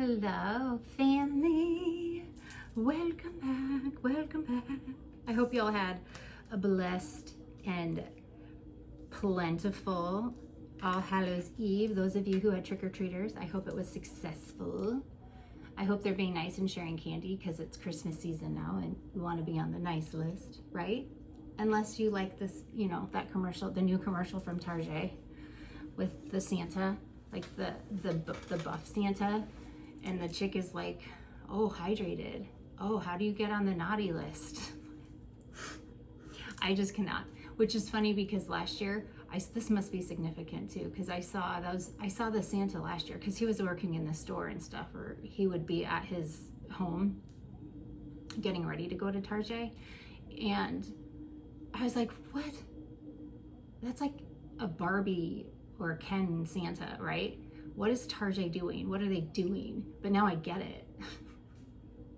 Hello, family. Welcome back. Welcome back. I hope you all had a blessed and plentiful All Hallows Eve. Those of you who had trick-or-treaters, I hope it was successful. I hope they're being nice and sharing candy because it's Christmas season now and we want to be on the nice list, right? Unless you like this, you know, that commercial, the new commercial from Target with the Santa, like the buff Santa, and the chick is like, oh, hydrated. Oh, how do you get on the naughty list? I just cannot. Which is funny because last year, this must be significant too, because I saw the Santa last year because he was working in the store and stuff, or he would be at his home getting ready to go to Target, and I was like, what? That's like a Barbie or a Ken Santa, right? What is Target doing? What are they doing? But now I get it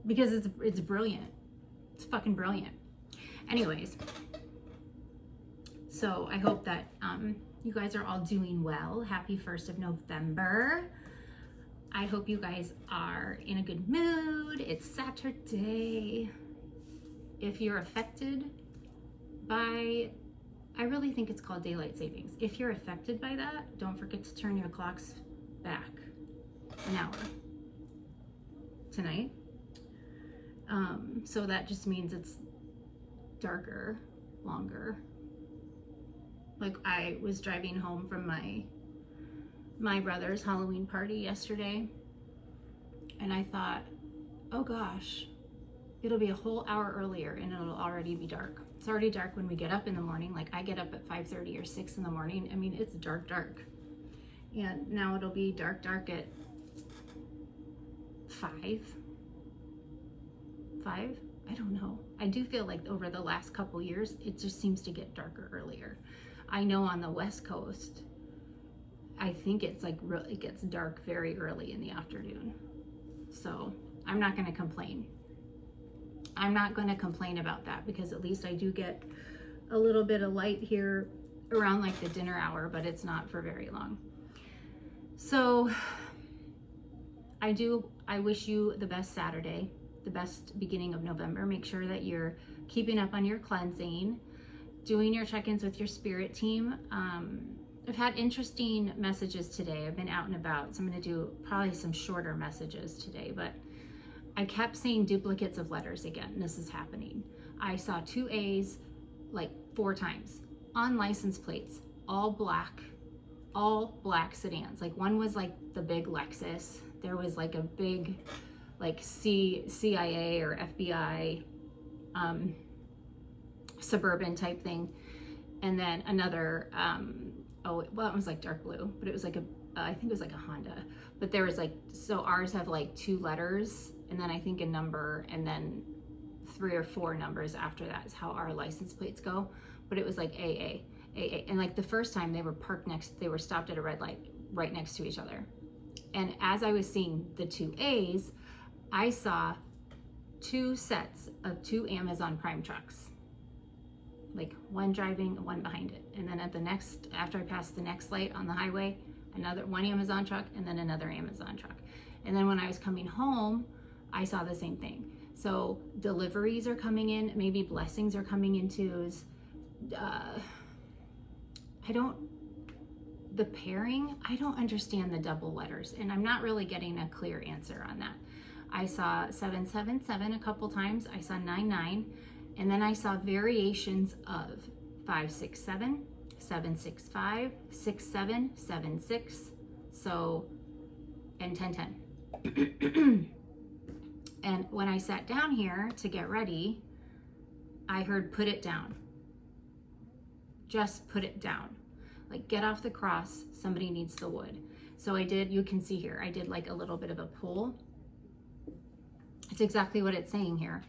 because it's brilliant. It's fucking brilliant. Anyways, so I hope that you guys are all doing well. Happy 1st of November. I hope you guys are in a good mood. It's Saturday. If you're affected by, I really think it's called daylight savings. If you're affected by that, don't forget to turn your clocks back an hour tonight. So that just means it's darker, longer. Like I was driving home from my brother's Halloween party yesterday, and I thought, oh gosh, it'll be a whole hour earlier and it'll already be dark. It's already dark when we get up in the morning. Like I get up at 5:30 or 6 in the morning. I mean, it's dark. And now it'll be dark at 5. I don't know. I do feel like over the last couple years, it just seems to get darker earlier. I know on the West Coast, I think it's like it gets dark very early in the afternoon. So I'm not going to complain. I'm not going to complain about that because at least I do get a little bit of light here around like the dinner hour, but it's not for very long. So I wish you the best Saturday, the best beginning of November. Make sure that you're keeping up on your cleansing, doing your check-ins with your spirit team. I've had interesting messages today. I've been out and about, so I'm going to do probably some shorter messages today, but I kept seeing duplicates of letters again, and this is happening. I saw 2 A's like 4 times on license plates, all black sedans. Like one was like the big Lexus. There was like a big like CIA or FBI Suburban type thing. And then another, it was like dark blue, but it was like I think it was like a Honda. But there was like, so ours have like 2 letters and then I think a number and then 3 or 4 numbers after that is how our license plates go. But it was like AA. And like the first time they were stopped at a red light right next to each other. And as I was seeing the 2 A's, I saw 2 sets of 2 Amazon Prime trucks. Like one driving, one behind it. And then after I passed the next light on the highway, one Amazon truck and then another Amazon truck. And then when I was coming home, I saw the same thing. So deliveries are coming in, maybe blessings are coming into the pairing, I don't understand the double letters, and I'm not really getting a clear answer on that. I saw 777 a couple times, I saw 99, and then I saw variations of 567, 765, 67, 76, and 1010. And when I sat down here to get ready, I heard put it down. Just put it down. Like get off the cross, somebody needs the wood. So I did, you can see here, I did like a little bit of a pull. It's exactly what it's saying here.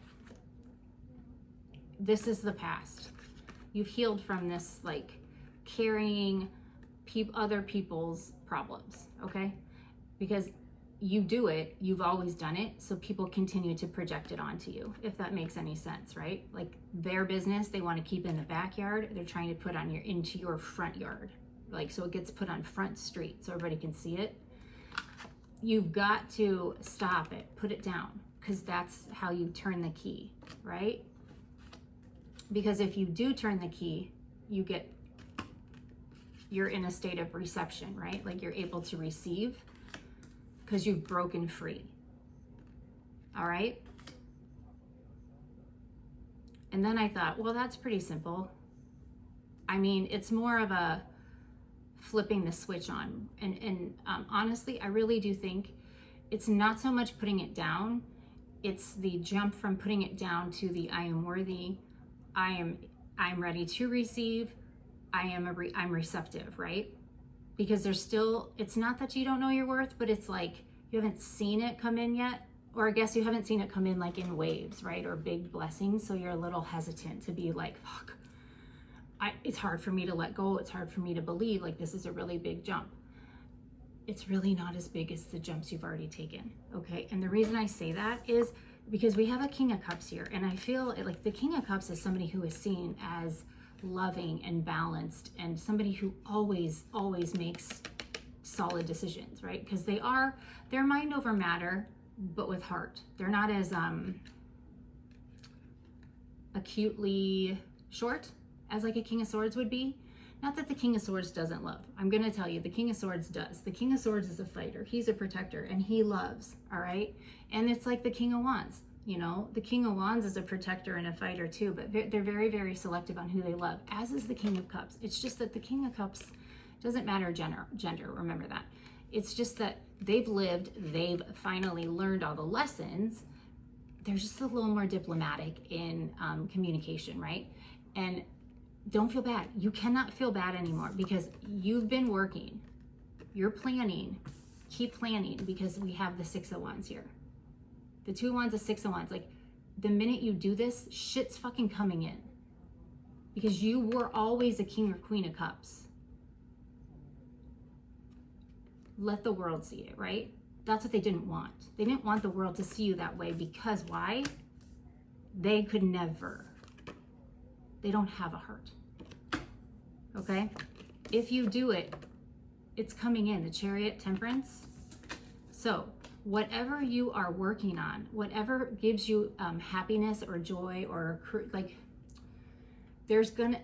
This is the past. You've healed from this, like carrying other people's problems, okay? Because you do it, you've always done it, so people continue to project it onto you, if that makes any sense, right? Like their business, they want to keep in the backyard, they're trying to put into your front yard, like so it gets put on Front Street so everybody can see it. you've got to stop it, put it down, because that's how you turn the key, right? Because if you do turn the key, you're in a state of reception, right? Like you're able to receive because you've broken free. All right? And then I thought, well, that's pretty simple. I mean, it's more of a flipping the switch on. And honestly, I really do think it's not so much putting it down. It's the jump from putting it down to the I am worthy, I'm ready to receive, I'm receptive, right? Because there's still, it's not that you don't know your worth, but it's like you haven't seen it come in yet. Or I guess you haven't seen it come in like in waves, right? Or big blessings. So you're a little hesitant to be like, fuck, it's hard for me to let go. It's hard for me to believe like this is a really big jump. It's really not as big as the jumps you've already taken, okay? And the reason I say that is because we have a King of Cups here, and I feel like the King of Cups is somebody who is seen as loving and balanced and somebody who always makes solid decisions, right? Because they're mind over matter, but with heart. They're not as acutely short as like a King of Swords would be. Not that the King of Swords doesn't love. I'm going to tell you, the King of Swords does. The King of Swords is a fighter. He's a protector, and he loves, all right? And it's like the King of Wands, you know? The King of Wands is a protector and a fighter too, but they're very, very selective on who they love, as is the King of Cups. It's just that the King of Cups doesn't matter gender, remember that. It's just that they've finally learned all the lessons. They're just a little more diplomatic in communication, right? And don't feel bad. You cannot feel bad anymore because you've been working. You're planning. Keep planning because we have the Six of Wands here. The Two of Wands, the Six of Wands. Like the minute you do this, shit's fucking coming in. Because you were always a King or Queen of Cups. Let the world see it, right? That's what they didn't want. They didn't want the world to see you that way because why? They could never. They don't have a heart. Okay? If you do it, it's coming in. The Chariot, Temperance. So, whatever you are working on, whatever gives you happiness or joy or like,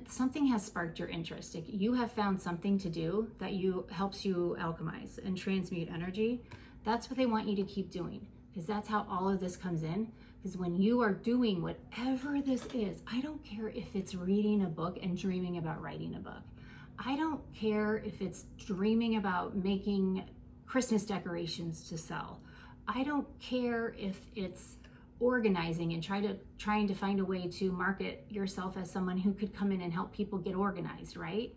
something has sparked your interest. Like you have found something to do that helps you alchemize and transmute energy. That's what they want you to keep doing because that's how all of this comes in. Because when you are doing whatever this is, I don't care if it's reading a book and dreaming about writing a book. I don't care if it's dreaming about making Christmas decorations to sell. I don't care if it's organizing and trying to find a way to market yourself as someone who could come in and help people get organized, right?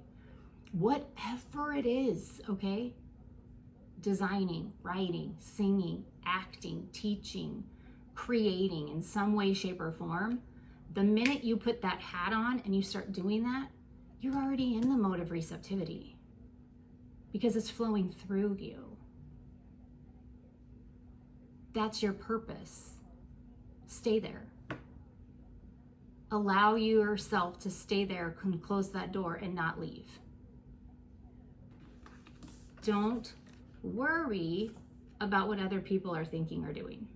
Whatever it is, okay? Designing, writing, singing, acting, teaching, creating in some way, shape, or form, the minute you put that hat on and you start doing that, you're already in the mode of receptivity because it's flowing through you. That's your purpose. Stay there. Allow yourself to stay there, close that door, and not leave. Don't worry about what other people are thinking or doing.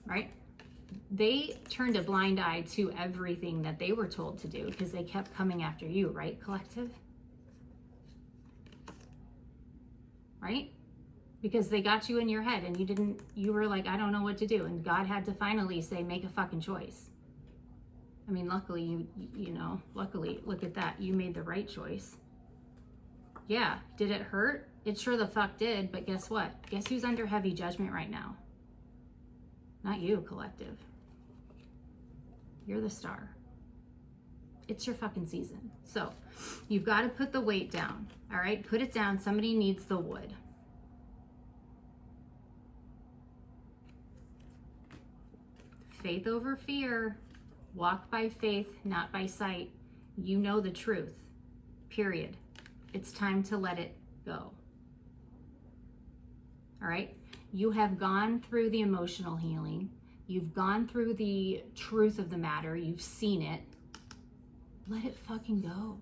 Right? They turned a blind eye to everything that they were told to do because they kept coming after you, right, collective? Right? Because they got you in your head and you were like, I don't know what to do. And God had to finally say, make a fucking choice. I mean, luckily, luckily, look at that. You made the right choice. Yeah, did it hurt? It sure the fuck did, but guess what? Guess who's under heavy judgment right now? Not you, collective. You're the star. It's your fucking season. So, you've got to put the weight down, all right? Put it down. Somebody needs the wood. Faith over fear. Walk by faith, not by sight. You know the truth. Period. It's time to let it go. All right? You have gone through the emotional healing. You've gone through the truth of the matter. You've seen it. Let it fucking go.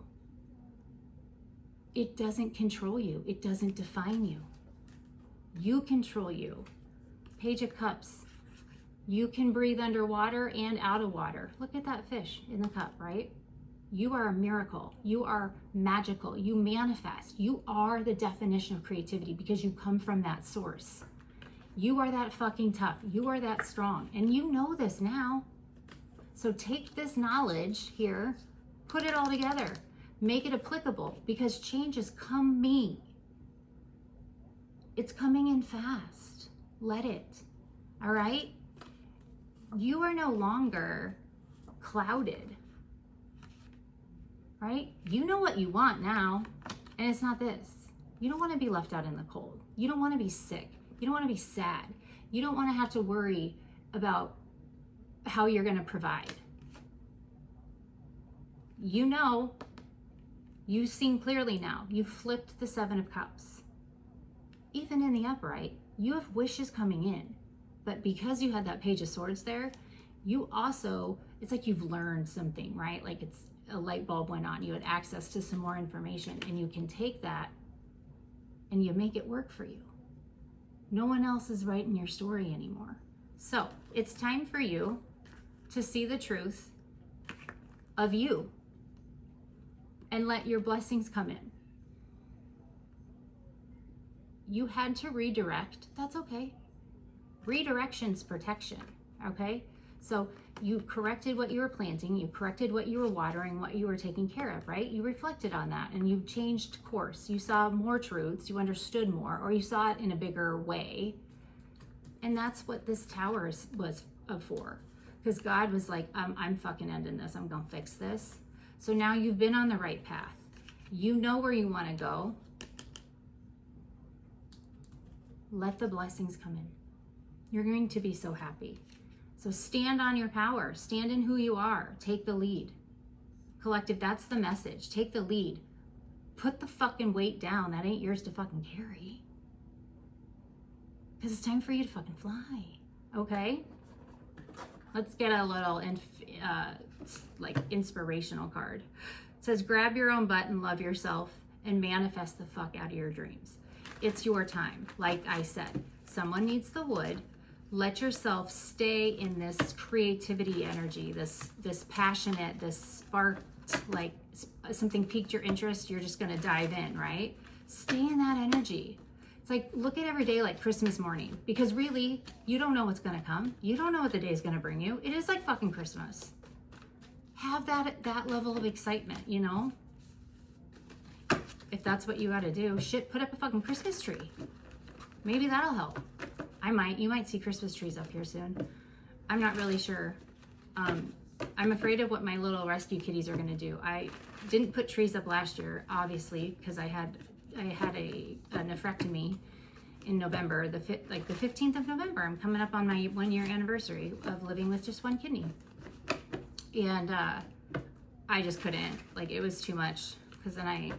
It doesn't control you. It doesn't define you. You control you. Page of Cups. You can breathe underwater and out of water. Look at that fish in the cup, right? You are a miracle. You are magical. You manifest. You are the definition of creativity because you come from that source. You are that fucking tough. You are that strong. And you know this now. So take this knowledge here, put it all together, make it applicable because change is coming. It's coming in fast. Let it. All right? You are no longer clouded. Right? You know what you want now, and it's not this. You don't want to be left out in the cold. You don't want to be sick. You don't want to be sad. You don't want to have to worry about how you're going to provide. You know, you've seen clearly now. You've flipped the Seven of Cups. Even in the upright, you have wishes coming in. But because you had that Page of Swords there, you also, it's like you've learned something, right? Like it's a light bulb went on. You had access to some more information and you can take that and you make it work for you. No one else is writing your story anymore. So it's time for you to see the truth of you and let your blessings come in. You had to redirect. That's okay. Redirection's protection, okay? So you corrected what you were planting, you corrected what you were watering, what you were taking care of, right? You reflected on that and you changed course. You saw more truths, you understood more, or you saw it in a bigger way. And that's what this tower was for. Because God was like, I'm fucking ending this. I'm gonna fix this. So now you've been on the right path. You know where you wanna go. Let the blessings come in. You're going to be so happy. So stand on your power. Stand in who you are. Take the lead. Collective, that's the message. Take the lead. Put the fucking weight down. That ain't yours to fucking carry. Because it's time for you to fucking fly. Okay? Let's get a little like inspirational card. It says, grab your own butt and love yourself and manifest the fuck out of your dreams. It's your time. Like I said, someone needs the wood. Let yourself stay in this creativity energy, this passionate, this sparked, like something piqued your interest, you're just gonna dive in, right? Stay in that energy. It's like, look at every day like Christmas morning, because really, you don't know what's gonna come. You don't know what the day's gonna bring you. It is like fucking Christmas. Have that level of excitement, you know? If that's what you gotta do, shit, put up a fucking Christmas tree. Maybe that'll help. You might see Christmas trees up here soon. I'm not really sure. I'm afraid of what my little rescue kitties are gonna do. I didn't put trees up last year, obviously, because I had a nephrectomy in November, the 15th of November. I'm coming up on my 1-year anniversary of living with just one kidney. And I just couldn't, like, it was too much, because then I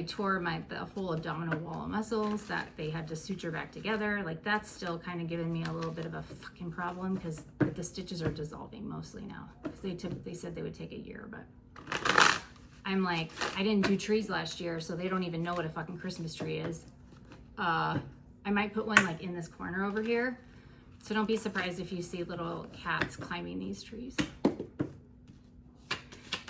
tore the whole abdominal wall of muscles that they had to suture back together. Like, that's still kind of giving me a little bit of a fucking problem, because the stitches are dissolving mostly now. Because they said they would take a year, but I'm like, I didn't do trees last year, so they don't even know what a fucking Christmas tree is. I might put one like in this corner over here. So don't be surprised if you see little cats climbing these trees.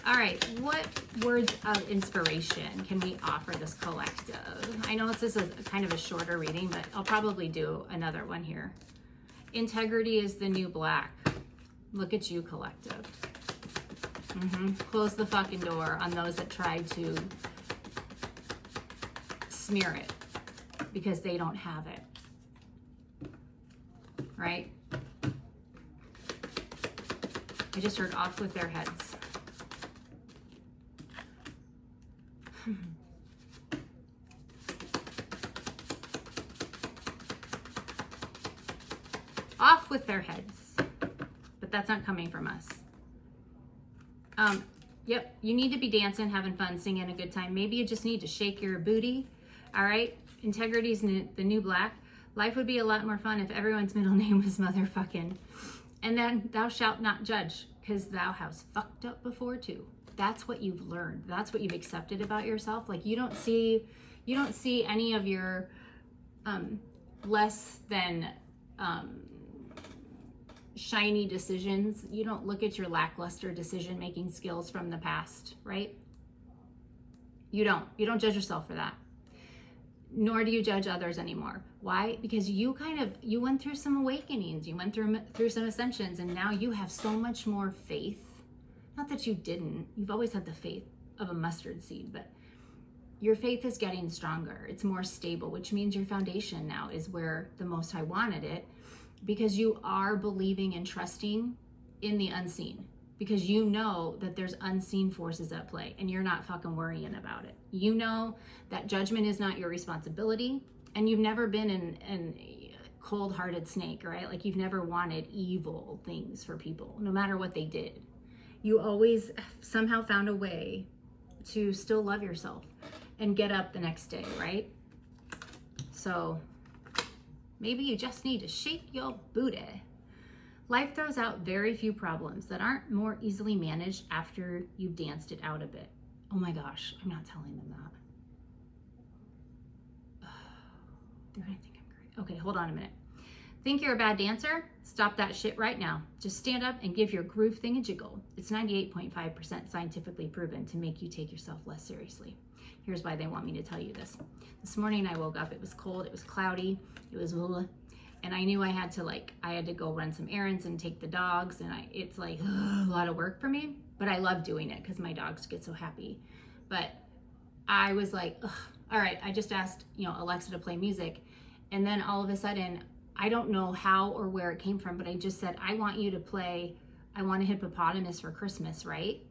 All right, what words of inspiration can we offer this collective? I know this is a kind of a shorter reading, but I'll probably do another one here. Integrity is the new black. Look at you, collective. Close the fucking door on those that tried to smear it because they don't have it. Right? I just heard off with their heads. Off with their heads. But that's not coming from us. Yep, you need to be dancing, having fun, singing, a good time. Maybe you just need to shake your booty. All right? Integrity is the new black. Life would be a lot more fun if everyone's middle name was motherfucking. And then thou shalt not judge, because thou hast fucked up before too. That's what you've learned. That's what you've accepted about yourself. Like, you don't see any of your less than shiny decisions. You don't look at your lackluster decision-making skills from the past, right? You don't judge yourself for that. Nor do you judge others anymore. Why? Because you went through some awakenings, you went through some ascensions, and now you have so much more faith. Not that you didn't, you've always had the faith of a mustard seed, but your faith is getting stronger. It's more stable, which means your foundation now is where the Most High wanted it, because you are believing and trusting in the unseen, because you know that there's unseen forces at play and you're not fucking worrying about it. You know that judgment is not your responsibility, and you've never been a cold-hearted snake, right? Like, you've never wanted evil things for people, no matter what they did. You always somehow found a way to still love yourself and get up the next day, right? So maybe you just need to shake your booty. Life throws out very few problems that aren't more easily managed after you've danced it out a bit. Oh my gosh, I'm not telling them that. They're gonna think I'm great. Okay, hold on a minute. Think you're a bad dancer? Stop that shit right now. Just stand up and give your groove thing a jiggle. It's 98.5% scientifically proven to make you take yourself less seriously. Here's why they want me to tell you this. This morning I woke up, it was cold, it was cloudy, it was and I knew I had to go run some errands and take the dogs, and it's like a lot of work for me, but I love doing it because my dogs get so happy. But I was like, all right, I just asked, Alexa to play music, and then all of a sudden, I don't know how or where it came from, but I just said, I want you to play I Want a Hippopotamus for Christmas, right?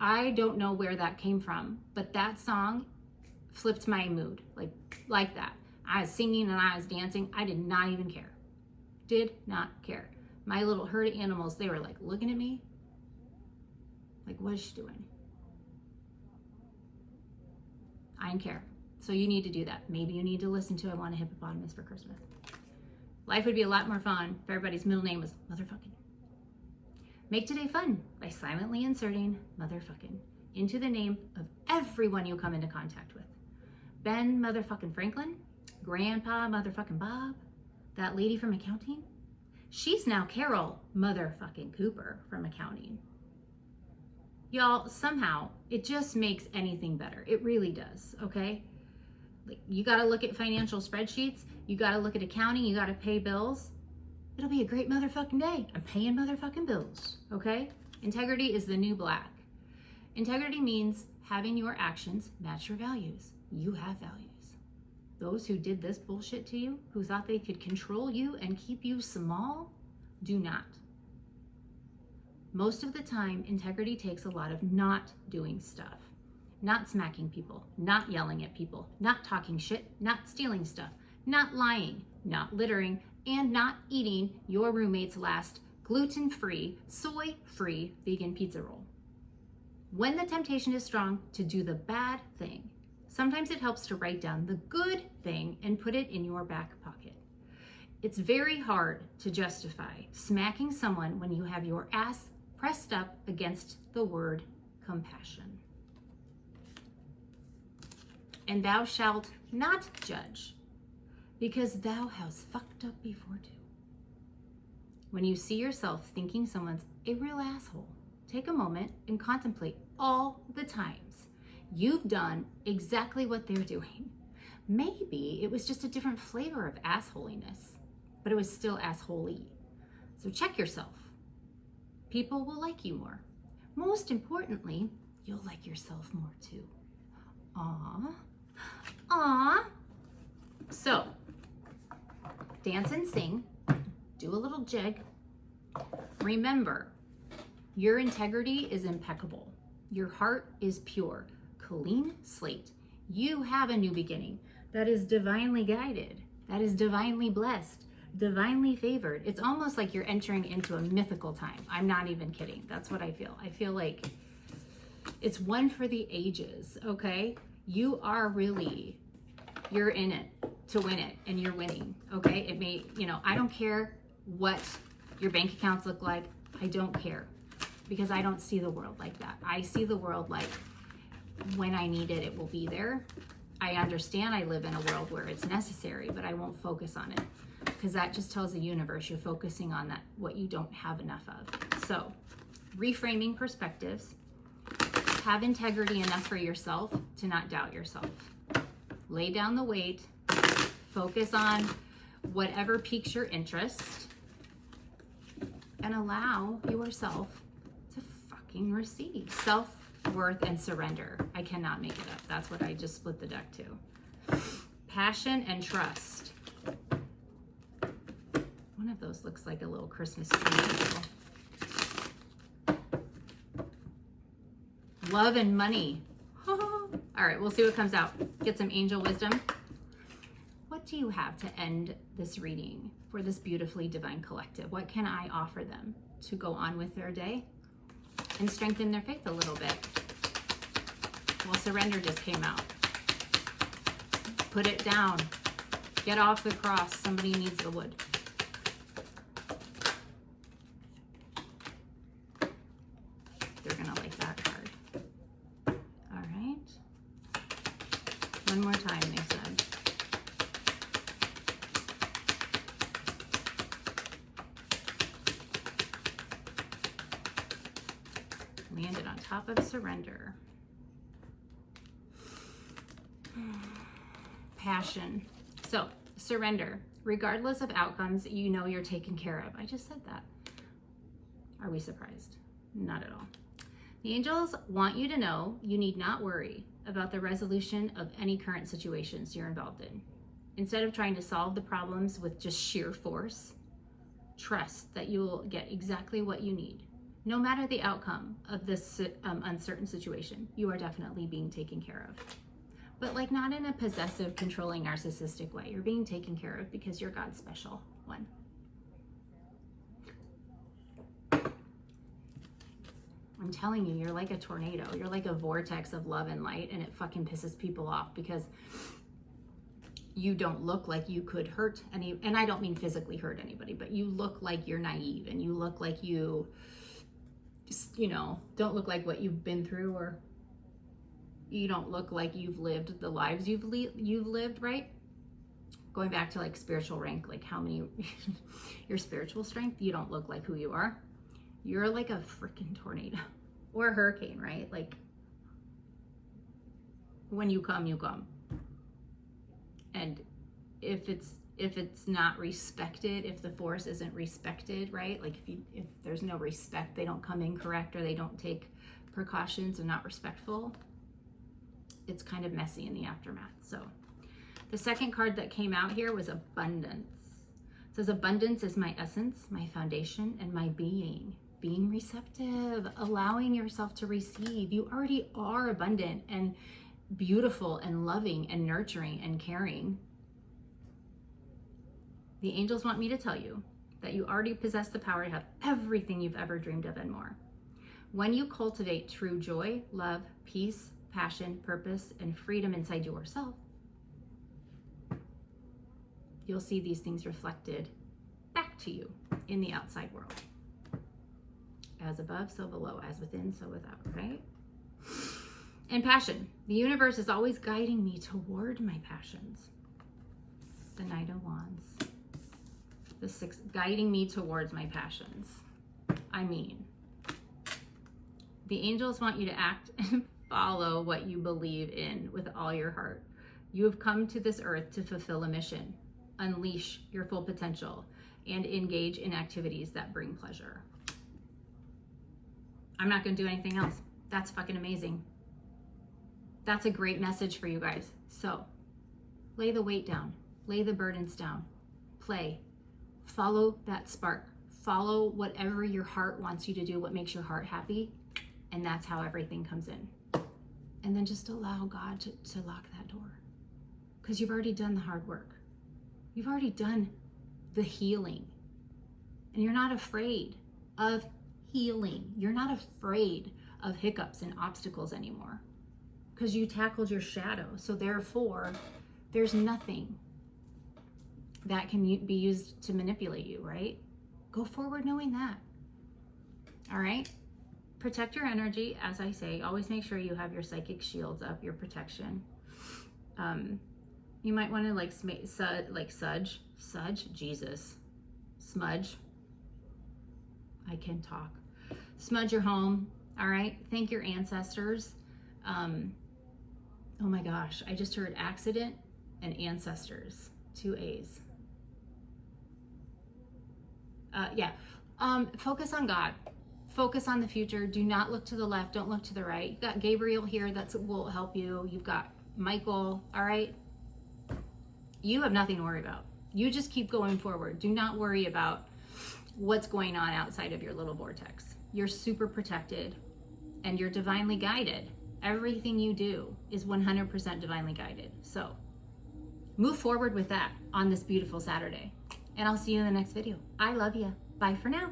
I don't know where that came from, but that song flipped my mood, like that. I was singing and I was dancing. I did not even care. Did not care. My little herd of animals, they were like looking at me. Like, what is she doing? I didn't care. So you need to do that. Maybe you need to listen to I Want a Hippopotamus for Christmas. Life would be a lot more fun if everybody's middle name was motherfucking. Make today fun by silently inserting motherfucking into the name of everyone you come into contact with. Ben motherfucking Franklin, Grandpa motherfucking Bob, that lady from accounting. She's now Carol motherfucking Cooper from accounting. Y'all, somehow it just makes anything better. It really does, okay? Like, you gotta look at financial spreadsheets, you gotta look at accounting, you gotta pay bills. It'll be a great motherfucking day. I'm paying motherfucking bills, okay? Integrity is the new black. Integrity means having your actions match your values. You have values. Those who did this bullshit to you, who thought they could control you and keep you small, do not. Most of the time, integrity takes a lot of not doing stuff. Not smacking people, not yelling at people, not talking shit, not stealing stuff, not lying, not littering, and not eating your roommate's last gluten-free, soy-free vegan pizza roll. When the temptation is strong to do the bad thing, sometimes it helps to write down the good thing and put it in your back pocket. It's very hard to justify smacking someone when you have your ass pressed up against the word compassion. And thou shalt not judge, because thou hast fucked up before too. When you see yourself thinking someone's a real asshole, take a moment and contemplate all the times you've done exactly what they're doing. Maybe it was just a different flavor of assholiness, but it was still assholey. So check yourself. People will like you more. Most importantly, you'll like yourself more too. Aww. Aww. So, dance and sing, do a little jig. Remember, your integrity is impeccable. Your heart is pure, clean slate. You have a new beginning that is divinely guided, that is divinely blessed, divinely favored. It's almost like you're entering into a mythical time. I'm not even kidding. That's what I feel. I feel like it's one for the ages, okay? You are really, you're in it to win it, and you're winning, okay? It may, I don't care what your bank accounts look like. I don't care, because I don't see the world like that. I see the world like when I need it, it will be there. I understand I live in a world where it's necessary, but I won't focus on it, because that just tells the universe you're focusing on that what you don't have enough of. So reframing perspectives, have integrity enough for yourself to not doubt yourself. Lay down the weight, focus on whatever piques your interest, and allow yourself to fucking receive. Self-worth and surrender. I cannot make it up. That's what I just split the deck to. Passion and trust. One of those looks like a little Christmas tree. Love and money. All right, we'll see what comes out. Get some angel wisdom. What do you have to end this reading for this beautifully divine collective? What can I offer them to go on with their day and strengthen their faith a little bit? Well, surrender just came out. Put it down. Get off the cross. Somebody needs the wood. They're gonna like that card. All right. One more time, they said. Landed on top of surrender. Passion. So, surrender. Regardless of outcomes, you know you're taken care of. I just said that. Are we surprised? Not at all. The angels want you to know you need not worry about the resolution of any current situations you're involved in. Instead of trying to solve the problems with just sheer force, trust that you will get exactly what you need. No matter the outcome of this uncertain situation, you are definitely being taken care of. But like not in a possessive, controlling, narcissistic way. You're being taken care of because you're God's special one. I'm telling you, you're like a tornado. You're like a vortex of love and light, and it fucking pisses people off because you don't look like you could hurt any, and I don't mean physically hurt anybody, but you look like you're naive, and you look like you just, you know, don't look like what you've been through, or you don't look like you've lived the lives you've lived, right? Going back to like spiritual rank, like how many, your spiritual strength, you don't look like who you are. You're like a freaking tornado or a hurricane, right? Like when you come, you come. And if it's not respected, if the force isn't respected, right? Like if there's no respect, they don't come in correct, or they don't take precautions and not respectful, it's kind of messy in the aftermath. So the second card that came out here was abundance. It says abundance is my essence, my foundation, and my being. Being receptive, allowing yourself to receive. You already are abundant and beautiful and loving and nurturing and caring. The angels want me to tell you that you already possess the power to have everything you've ever dreamed of and more. When you cultivate true joy, love, peace, passion, purpose, and freedom inside yourself, you'll see these things reflected back to you in the outside world. As above, so below. As within, so without, right? And passion. The universe is always guiding me toward my passions. The Knight of Wands. The Six, guiding me towards my passions. I mean, the angels want you to act and follow what you believe in with all your heart. You have come to this earth to fulfill a mission, unleash your full potential, and engage in activities that bring pleasure. I'm not going to do anything else. That's fucking amazing. That's a great message for you guys. So lay the weight down, lay the burdens down, play, follow that spark, follow whatever your heart wants you to do, what makes your heart happy. And that's how everything comes in. And then just allow God to lock that door, because you've already done the hard work. You've already done the healing, and you're not afraid of healing. You're not afraid of hiccups and obstacles anymore, because you tackled your shadow. So therefore, there's nothing that can be used to manipulate you, right? Go forward knowing that. All right? Protect your energy. As I say, always make sure you have your psychic shields up, your protection. You might want to like smudge. I can talk. Smudge your home. All right. Thank your ancestors. Oh my gosh, I just heard accident and ancestors, 2 A's. Focus on God. Focus on the future. Do not look to the left. Don't look to the right. You've got Gabriel here that will help you. You've got Michael. All right. You have nothing to worry about. You just keep going forward. Do not worry about what's going on outside of your little vortex. You're super protected and you're divinely guided. Everything you do is 100% divinely guided. So move forward with that on this beautiful Saturday. And I'll see you in the next video. I love you. Bye for now.